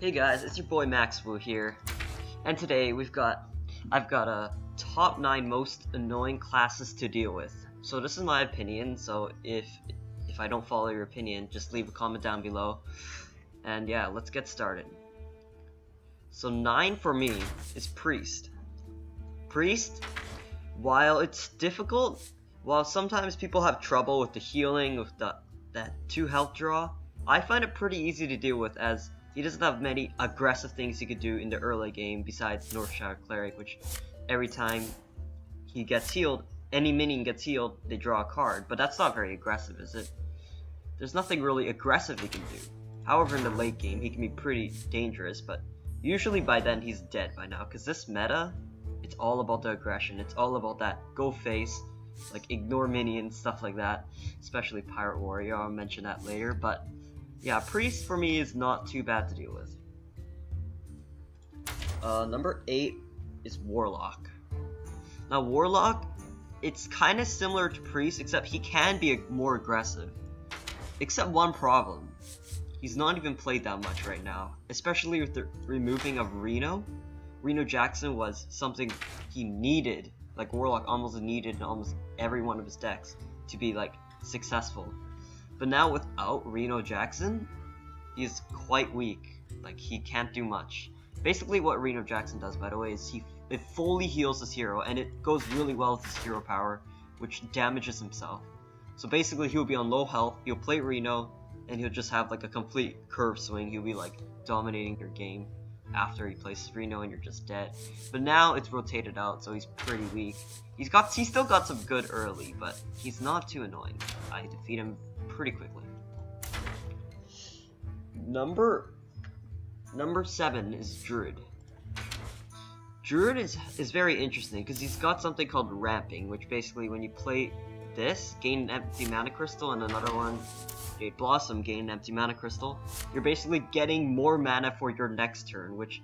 Hey guys, it's your boy Maxwoo here, and today I've got a top 9 most annoying classes to deal with. So this is my opinion, so if I don't follow your opinion, just leave a comment down below. And yeah, let's get started. So 9 for me is Priest. Priest, while it's difficult, while sometimes people have trouble with the healing, with that 2 health draw, I find it pretty easy to deal with, as he doesn't have many aggressive things he could do in the early game besides Northshire Cleric, which every time he gets healed, any minion gets healed, they draw a card. But that's not very aggressive, is it? There's nothing really aggressive he can do. However, in the late game, he can be pretty dangerous, but usually by then he's dead by now, because this meta, it's all about the aggression. It's all about that go face, like ignore minions, stuff like that, especially Pirate Warrior. I'll mention that later, but yeah, Priest for me is not too bad to deal with. Number 8 is Warlock. Now Warlock, it's kind of similar to Priest, except he can be more aggressive. Except one problem. He's not even played that much right now, especially with the removing of Reno. Reno Jackson was something he needed, like Warlock almost needed in almost every one of his decks to be like successful. But now without Reno Jackson, he's quite weak. Like, he can't do much. Basically what Reno Jackson does, by the way, is it fully heals his hero, and it goes really well with his hero power, which damages himself. So basically he'll be on low health, he'll play Reno, and he'll just have like a complete curve swing. He'll be like dominating your game after he plays Reno and you're just dead. But now it's rotated out, so he's pretty weak. He's still got some good early, but he's not too annoying. I defeat him pretty quickly. Number 7 is Druid. Druid is very interesting because he's got something called ramping, which basically when you play this, gain an empty mana crystal, and another one, Jade Blossom, gain an empty mana crystal. You're basically getting more mana for your next turn, which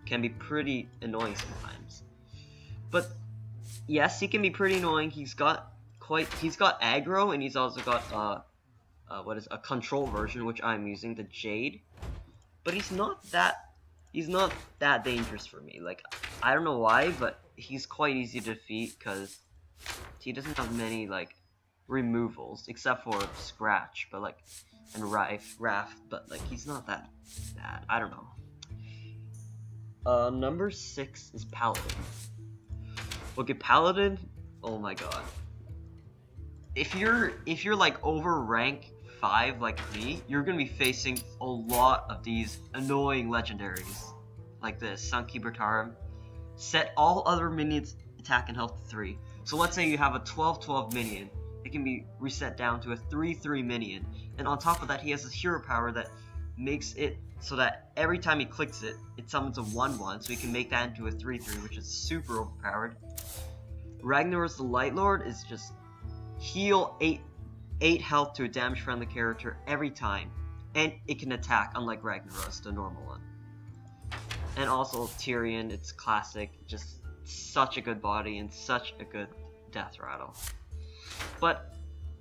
can be pretty annoying sometimes. But yes, he can be pretty annoying. He's got aggro, and he's also got a control version, which I'm using, the Jade. But he's not that dangerous for me. Like, I don't know why, but he's quite easy to defeat because he doesn't have many like removals except for Scratch, but like, and Raft, but like he's not that bad. I don't know. Number 6 is Paladin. Okay, Paladin, oh my god. If you're like over rank 5 like me, you're gonna be facing a lot of these annoying legendaries like this. Sunkeeper Tarim. Set all other minions attack and health to 3. So let's say you have a 12-12 minion. It can be reset down to a 3-3 minion. And on top of that, he has his hero power that makes it so that every time he clicks it, it summons a 1-1. So he can make that into a 3-3, which is super overpowered. Ragnaros the Light Lord is just heal 8 health to a damage friendly character every time. And it can attack, unlike Ragnaros, the normal one. And also Tyrion, it's classic, just such a good body and such a good death rattle. But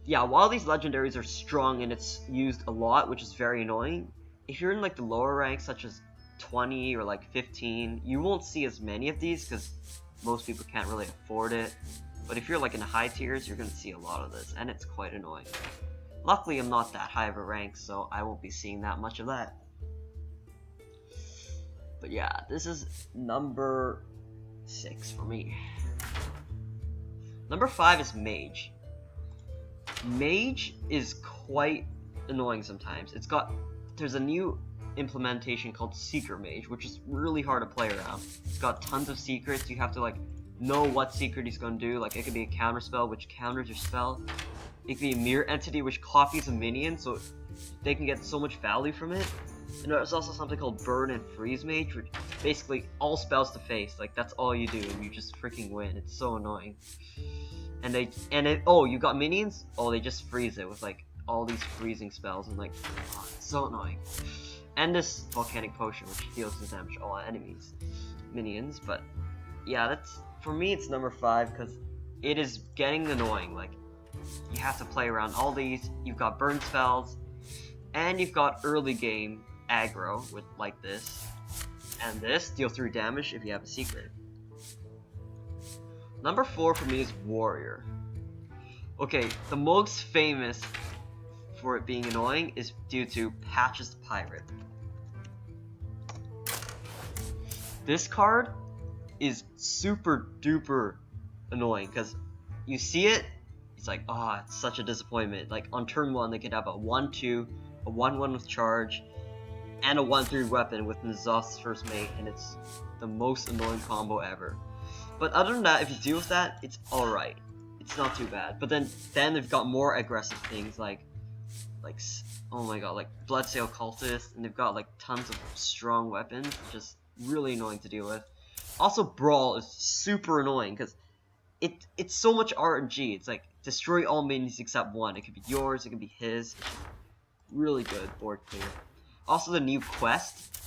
yeah, while these legendaries are strong and it's used a lot, which is very annoying, if you're in like the lower ranks such as 20 or like 15, you won't see as many of these because most people can't really afford it. But if you're like in the high tiers, you're gonna see a lot of this, and it's quite annoying. Luckily, I'm not that high of a rank, so I won't be seeing that much of that. But yeah, this is number 6 for me. Number 5 is Mage. Mage is quite annoying sometimes. There's a new implementation called Seeker Mage, which is really hard to play around. It's got tons of secrets. You have to like know what secret he's gonna do. Like, it could be a counter spell which counters your spell. It could be a mirror entity which copies a minion, so they can get so much value from it. And there's also something called Burn and Freeze Mage, which basically all spells to face. Like, that's all you do, and you just freaking win. It's so annoying. Oh, you got minions? Oh, they just freeze it with like all these freezing spells, and like, oh, it's so annoying. And this Volcanic Potion, which heals the damage all enemies, minions. But yeah, for me it's number 5 because it is getting annoying. Like, you have to play around all these. You've got burn spells, and you've got early game aggro with like this. And this, deal 3 damage if you have a secret. Number 4 for me is Warrior. Okay, the most famous for it being annoying is due to Patches the Pirate. This card is super duper annoying because you see it, it's like, it's such a disappointment. Like on turn 1 they could have a 1-2, a 1-1 with charge, and a 1-3 weapon with N'Zoth's first mate, and it's the most annoying combo ever. But other than that, if you deal with that, it's alright. It's not too bad. But then they've got more aggressive things like oh my god, like Bloodsail Cultist, and they've got like tons of strong weapons, just really annoying to deal with. Also, Brawl is super annoying because it's so much RNG. It's like destroy all minions except one. It could be yours, it could be his. Really good board clear. Also, the new quest,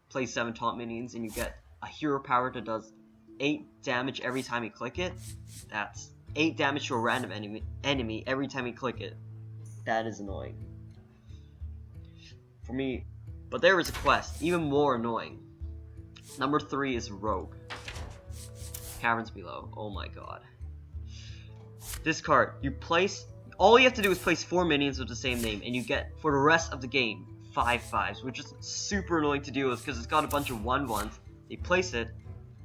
play 7 taunt minions, and you get a hero power that does 8 damage every time you click it. That's 8 damage to a random enemy every time you click it. That is annoying for me. But there is a quest even more annoying. Number 3 is Rogue. Caverns Below. Oh my god. This card, all you have to do is place 4 minions with the same name, and you get, for the rest of the game, 5/5s, which is super annoying to deal with because it's got a bunch of 1/1s. You place it,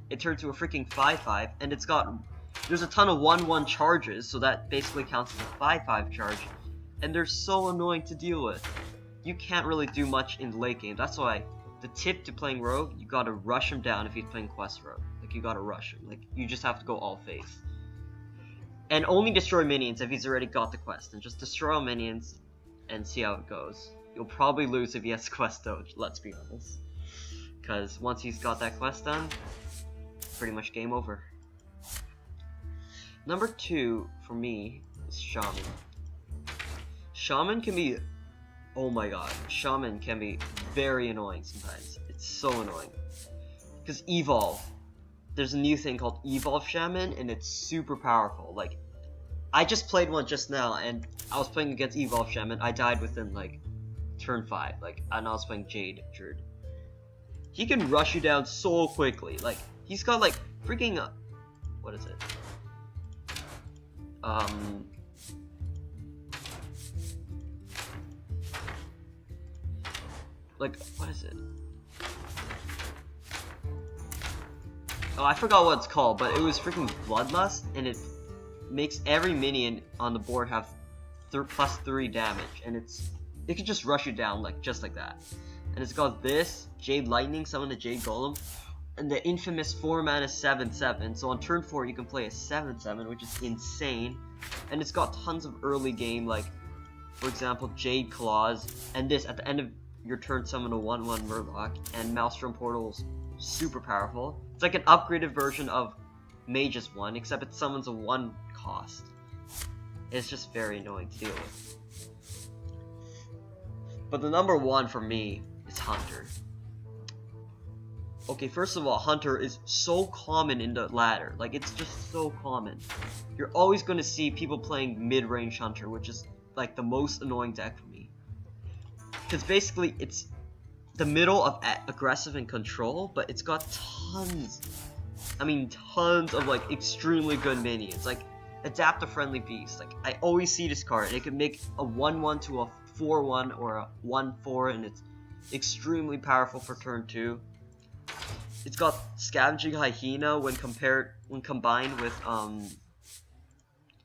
it turns to a freaking 5/5, and there's a ton of 1/1 charges, so that basically counts as a 5/5 charge, and they're so annoying to deal with. You can't really do much in the late game. That's why the tip to playing Rogue, you gotta rush him down if he's playing Quest Rogue. Like, you gotta rush him. Like, you just have to go all face. And only destroy minions if he's already got the quest, and just destroy all minions and see how it goes. You'll probably lose if he has quest though, let's be honest. Because once he's got that quest done, pretty much game over. Number 2 for me is Shaman. Shaman can be, oh my god, Shaman can be very annoying sometimes. It's so annoying. Because Evolve. There's a new thing called Evolve Shaman, and it's super powerful. Like, I just played one just now, and I was playing against Evolve Shaman. I died within, like, turn 5. Like, and I was playing Jade Druid. He can rush you down so quickly. Like, he's got, like, freaking, what is it? Like, what is it? Oh, I forgot what it's called, but it was freaking Bloodlust, and it makes every minion on the board have +3 damage, and it can just rush you down like just like that. And it's got this Jade Lightning, summon a Jade Golem, and the infamous 4-mana 7/7. So on turn 4 you can play a 7/7, which is insane, and it's got tons of early game, like for example Jade Claws, and this at the end of your turn summon a 1/1 Murloc, and Maelstrom Portal's super powerful. It's like an upgraded version of Mage's 1, except it summons a 1 cost. It's just very annoying to deal with. But the number 1 for me is Hunter. Okay, first of all, Hunter is so common in the ladder. Like, it's just so common. You're always going to see people playing mid-range Hunter, which is like the most annoying deck for me. Because basically, it's the middle of aggressive and control, but it's got tons of like extremely good minions. Like, Adapt a Friendly Beast. Like, I always see this card, and it can make a 1/1 to a 4/1 or a 1/4, and it's extremely powerful for turn 2. It's got Scavenging Hyena when combined with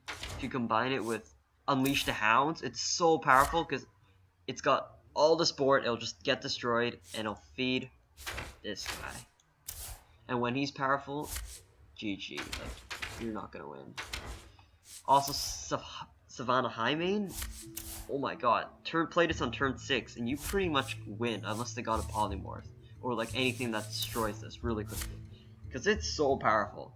if you combine it with Unleash the Hounds. It's so powerful because it's got all this board. It'll just get destroyed, and it'll feed this guy. And when he's powerful, GG. Like, you're not gonna win. Also, Savannah Highmane. Oh my god, play this on turn 6, and you pretty much win unless they got a polymorph or like anything that destroys this really quickly, because it's so powerful.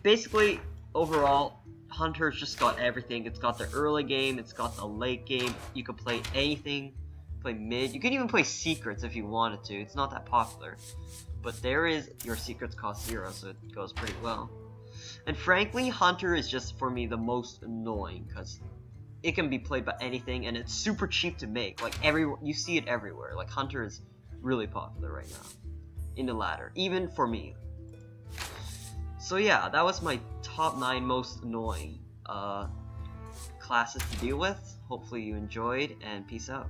Basically, overall, Hunter's just got everything. It's got the early game, it's got the late game. You can play anything, play mid. You can even play secrets if you wanted to. It's not that popular, but there is your secrets cost 0, so it goes pretty well. And frankly, Hunter is just for me the most annoying because it can be played by anything, and it's super cheap to make. Like you see it everywhere. Like Hunter is really popular right now in the ladder, even for me. So yeah, that was my top 9 most annoying classes to deal with. Hopefully you enjoyed, and peace out.